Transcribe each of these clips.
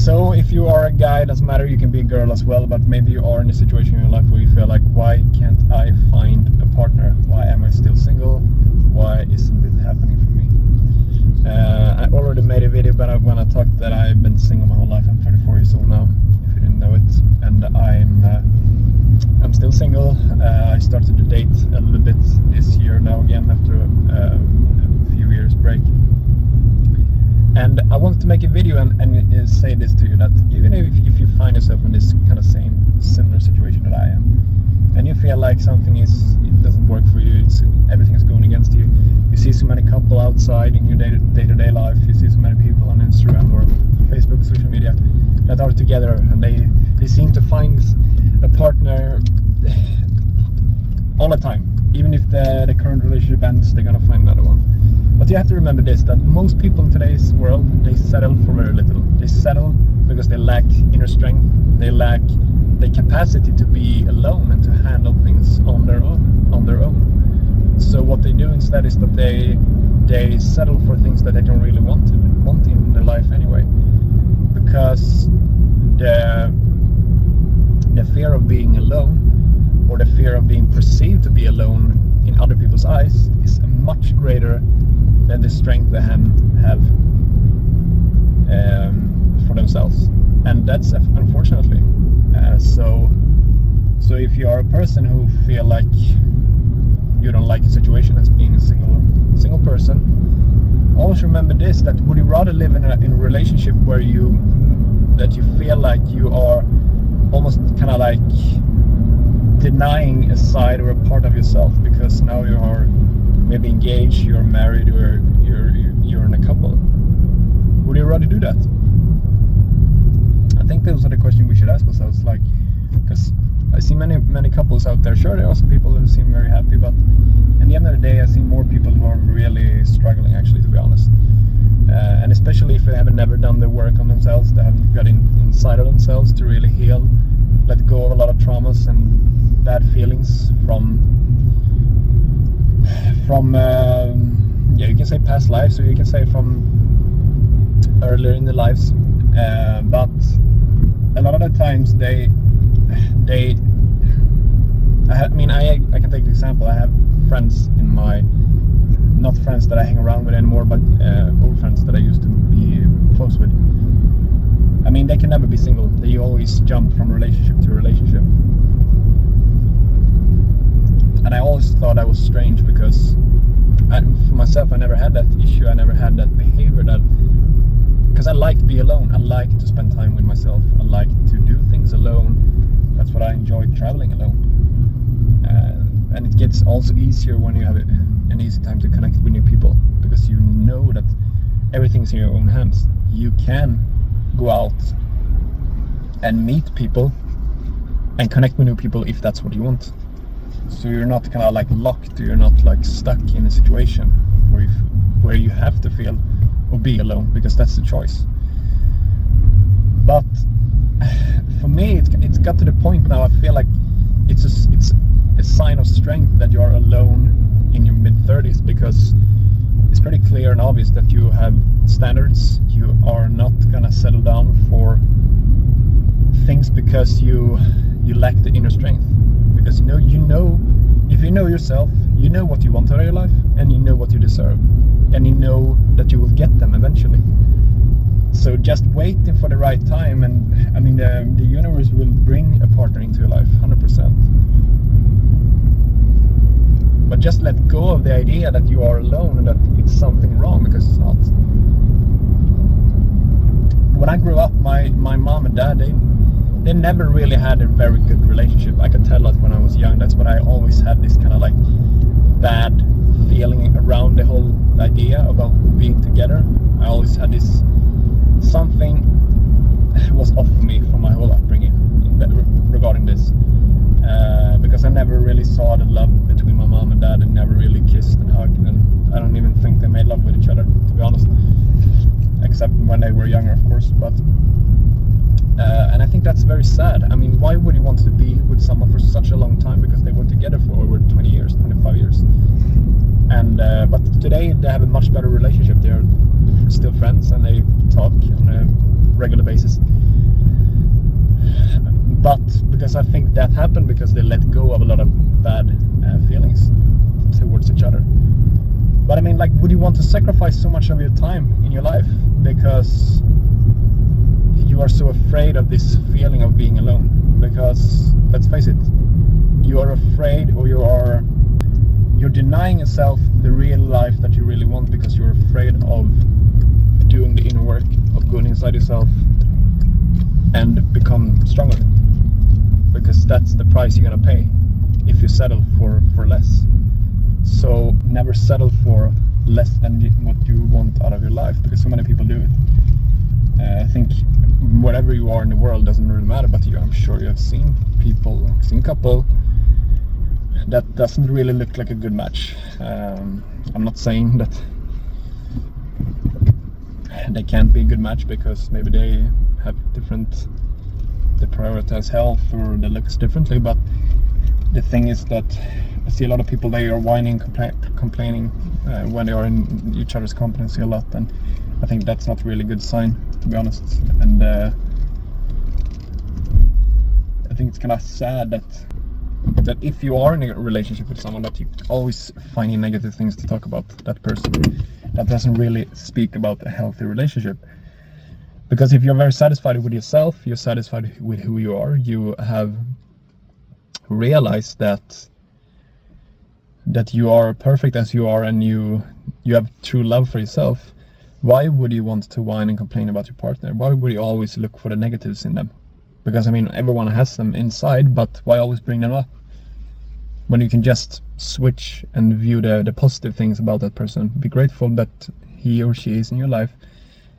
So if you are a guy, it doesn't matter, you can be a girl as well, but maybe you are in a situation in your life where you feel like, why can't I find a partner? Why am I still single? Why isn't it happening for me? I already made a video when I talked that I've been single my whole life. I'm 34 years old now, if you didn't know it, and I'm still single. I started to date a little bit this year now again after a few years break. And I wanted to make a video and say this to you, that even if you find yourself in this kind of similar situation that I am, and you feel like it doesn't work for you, everything is going against you, you see so many couple outside in your day-to-day life, you see so many people on Instagram or Facebook, social media, that are together, and they seem to find a partner all the time. Even if the current relationship ends, they're gonna find another one. But you have to remember this, that most people in today's world, they settle for very little. They settle because they lack inner strength. They lack the capacity to be alone and to handle things on their own. So what they do instead is that they settle for things that they don't really want in their life anyway. Because the fear of being alone, or the fear of being perceived to be alone in other people's eyes, is much greater than the strength they have for themselves. And that's unfortunately. So if you are a person who feel like you don't like a situation as being a single person, always remember this, that would you rather live in a relationship where you feel like you are almost kind of like denying a side or a part of yourself, because now you are maybe engaged, you're married, or you're in a couple? Would you rather do that? I think those are the questions we should ask ourselves, like, because I see many couples out there. Sure, there are some people who seem very happy, but in the end of the day, I see more people who are really struggling, actually, to be honest. And especially if they haven't never done the work on themselves, they haven't got inside of themselves to really heal, let go of a lot of traumas and bad feelings from you can say past lives, or you can say from earlier in their lives, but a lot of the times I can take the example. I have friends not friends that I hang around with anymore, but old friends that I used to be close with. I mean, they can never be single. They always jump from relationship to relationship. And I always thought that was strange, because for myself, I never had that issue. I never had that behavior, because I like to be alone. I like to spend time with myself. I like to do things alone. That's what I enjoy, traveling alone. And it gets also easier when you have an easy time to connect with new people, because you know that everything's in your own hands. You can go out and meet people and connect with new people if that's what you want. So you're not kind of like locked, you're not like stuck in a situation where you have to feel or be alone, because that's the choice. But for me, it's got to the point now, I feel like it's a sign of strength that you are alone in your mid-30s, because it's pretty clear and obvious that you have standards. You are not gonna settle down for things because you lack the inner strength. Because you know, if you know yourself, you know what you want out of your life, and you know what you deserve, and you know that you will get them eventually. So just waiting for the right time, and I mean, the universe will bring a partner into your life, 100%. But just let go of the idea that you are alone and that it's something wrong, because it's not. When I grew up, my mom and dad, they never really had a very good relationship. I could tell that when I was young. That's what I always had, this kind of like bad feeling around the whole idea about being together. I always had this, something was off me from my whole upbringing regarding this. Because I never really saw the love between my mom and dad, and never really kissed and hugged, and I don't even think they made love with each other, to be honest. Except when they were younger, of course. But and I think that's very sad. I mean, why would you want to be with someone for such a long time? Because they were together for over 20 years, 25 years. And but today they have a much better relationship. They're still friends, and they talk on a regular basis. But because I think that happened because they let go of a lot of bad feelings towards each other. But I mean, like, would you want to sacrifice so much of your time in your life because you are so afraid of this feeling of being alone? Because let's face it, you are afraid, or you're denying yourself the real life that you really want because you're afraid of doing the inner work, of going inside yourself and become stronger, because that's the price you're gonna pay if you settle for less. So never settle for less than what you want out of your life, because so many people do it. I think wherever you are in the world doesn't really matter, but I'm sure you have seen couple that doesn't really look like a good match. I'm not saying that they can't be a good match, because maybe they prioritize health or they looks differently, but the thing is that I see a lot of people, they are whining, complaining when they are in each other's company a lot, and I think that's not really a good sign, to be honest. And I think it's kind of sad that if you are in a relationship with someone, that you always finding negative things to talk about that person, that doesn't really speak about a healthy relationship. Because if you're very satisfied with yourself, you're satisfied with who you are, you have realized that you are perfect as you are, and you have true love for yourself, why would you want to whine and complain about your partner? Why would you always look for the negatives in them? Because I mean, everyone has them inside, but why always bring them up when you can just switch and view the positive things about that person? Be grateful that he or she is in your life,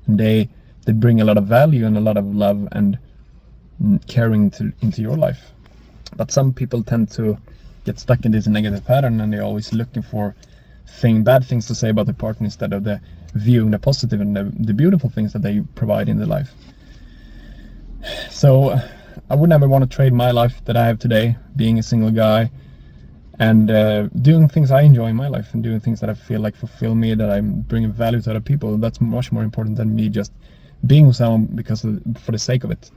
and they bring a lot of value and a lot of love and caring into your life. But some people tend to get stuck in this negative pattern, and they're always looking for bad things to say about the partner instead of viewing the positive and the beautiful things that they provide in their life. So I would never want to trade my life that I have today, being a single guy, and doing things I enjoy in my life, and doing things that I feel like fulfill me, that I'm bringing value to other people. That's much more important than me just being with someone for the sake of it.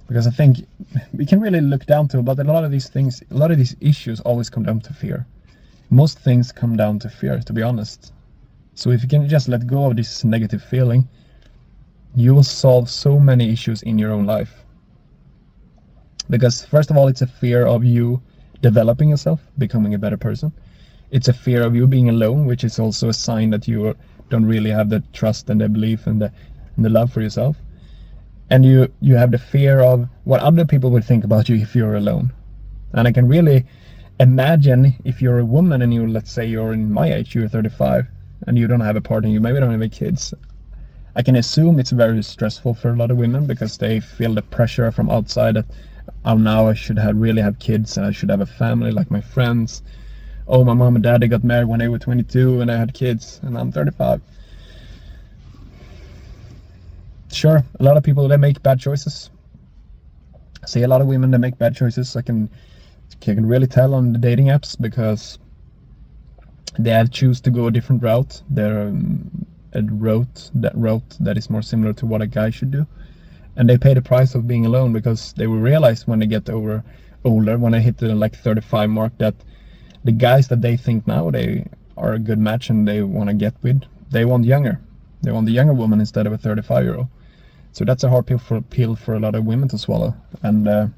Because I think we can really look down to, but a lot of these issues always come down to fear. Most things come down to fear, to be honest. So if you can just let go of this negative feeling, you will solve so many issues in your own life. Because first of all, it's a fear of you developing yourself, becoming a better person. It's a fear of you being alone, which is also a sign that you don't really have the trust and the belief and the love for yourself. And you have the fear of what other people would think about you if you're alone. And I can really imagine if you're a woman and let's say you're in my age, you're 35, and you don't have a partner, you maybe don't have any kids. I can assume it's very stressful for a lot of women, because they feel the pressure from outside that, oh, now I should really have kids, and I should have a family like my friends. Oh, my mom and dad, they got married when they were 22 and they had kids, and I'm 35. Sure, a lot of people, they make bad choices. I see a lot of women that make bad choices. I can really tell on the dating apps, because they have choose to go a different route. They're a route that is more similar to what a guy should do, and they pay the price of being alone, because they will realize when they get older, when they hit the 35 mark, that the guys that they think now they are a good match and they want to get with, they want younger. They want the younger woman instead of a 35-year-old. So that's a hard pill for a lot of women to swallow. And I'm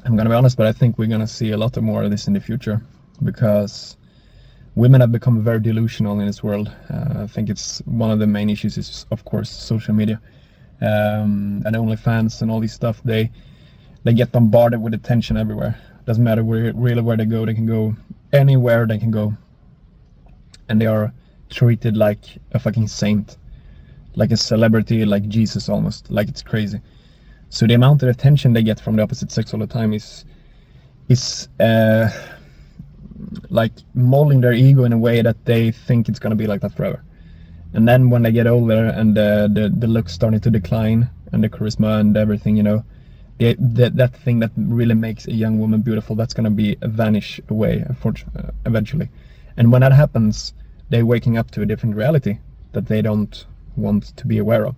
gonna be honest, but I think we're gonna see a lot more of this in the future, because women have become very delusional in this world. I think it's one of the main issues is, of course, social media, and OnlyFans and all this stuff. They get bombarded with attention everywhere. Doesn't matter where they go. They can go anywhere they can go, and they are treated like a fucking saint, like a celebrity, like Jesus almost. Like, it's crazy. So the amount of attention they get from the opposite sex all the time is like molding their ego in a way that they think it's gonna be like that forever. And then when they get older and the looks starting to decline and the charisma and everything, that thing that really makes a young woman beautiful, that's gonna be vanish away eventually. And when that happens, they're waking up to a different reality that they don't want to be aware of.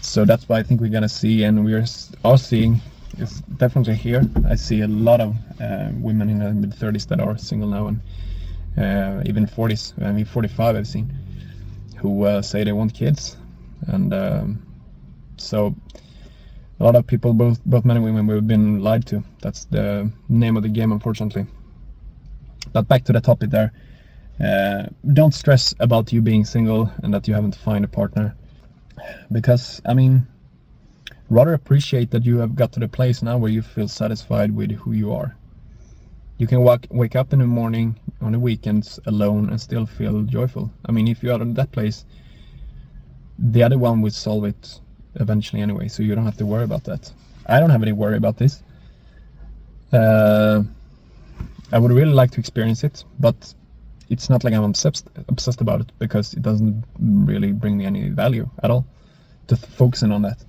So that's what I think we're gonna see, and are seeing. It's definitely here. I see a lot of women in their mid-30s that are single now, and even 40s. I mean 45 I've seen, who say they want kids, and so a lot of people, both men and women, we've been lied to. That's the name of the game, unfortunately. But back to the topic there. Don't stress about you being single and that you haven't found a partner, because I mean, rather appreciate that you have got to the place now where you feel satisfied with who you are. You can wake up in the morning on the weekends alone and still feel joyful. I mean, if you are in that place, the other one will solve it eventually anyway, so you don't have to worry about that. I don't have any worry about this. I would really like to experience it, but it's not like I'm obsessed about it, because it doesn't really bring me any value at all to focusing on that.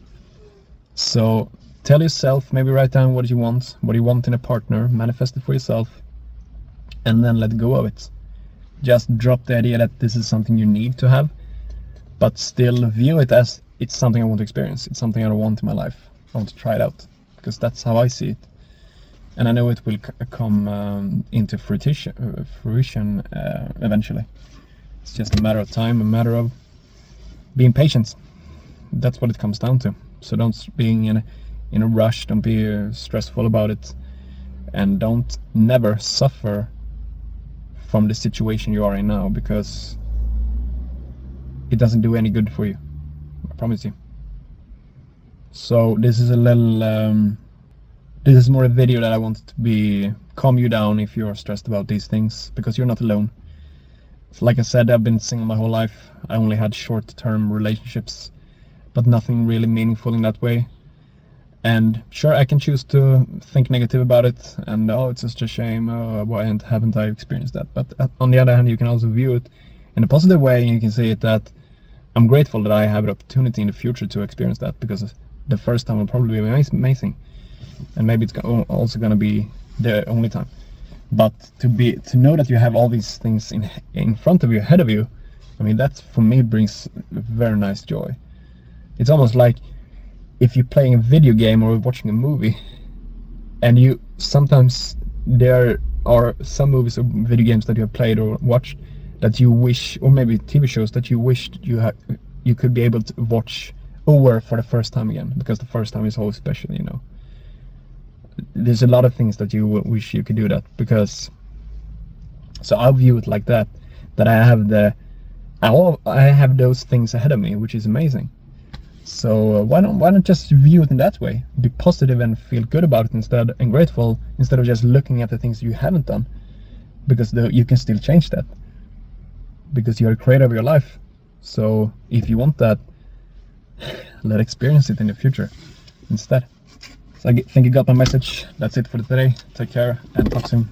So tell yourself, maybe write down what you want in a partner, manifest it for yourself, and then let go of it. Just drop the idea that this is something you need to have, but still view it as it's something I want to experience. It's something I want in my life. I want to try it out, because that's how I see it. And I know it will come into fruition eventually. It's just a matter of time, a matter of being patient. That's what it comes down to. So don't being in a rush, don't be stressful about it, and don't never suffer from the situation you are in now, because it doesn't do any good for you. I promise you. So this is a little this is more a video that I wanted to be calm you down if you're stressed about these things, because you're not alone. Like I said, I've been single my whole life. I only had short-term relationships, but nothing really meaningful in that way. And sure, I can choose to think negative about it, and oh, it's just a shame, why haven't I experienced that? But on the other hand, you can also view it in a positive way, and you can say it that I'm grateful that I have the opportunity in the future to experience that, because the first time will probably be amazing, and maybe it's also going to be the only time. But to know that you have all these things in front of you, ahead of you, I mean, that for me brings very nice joy. It's almost like if you're playing a video game or watching a movie, and you sometimes there are some movies or video games that you have played or watched that you wish, or maybe TV shows that you wished you could be able to watch over for the first time again, because the first time is always special, you know. There's a lot of things that you wish you could do that, because so I view it like that I have those things ahead of me, which is amazing. So why not just view it in that way? Be positive and feel good about it instead, and grateful, instead of just looking at the things you haven't done, because you can still change that, because you're a creator of your life. So if you want that, let's experience it in the future instead. So I think you got my message. That's it for today. Take care and talk soon.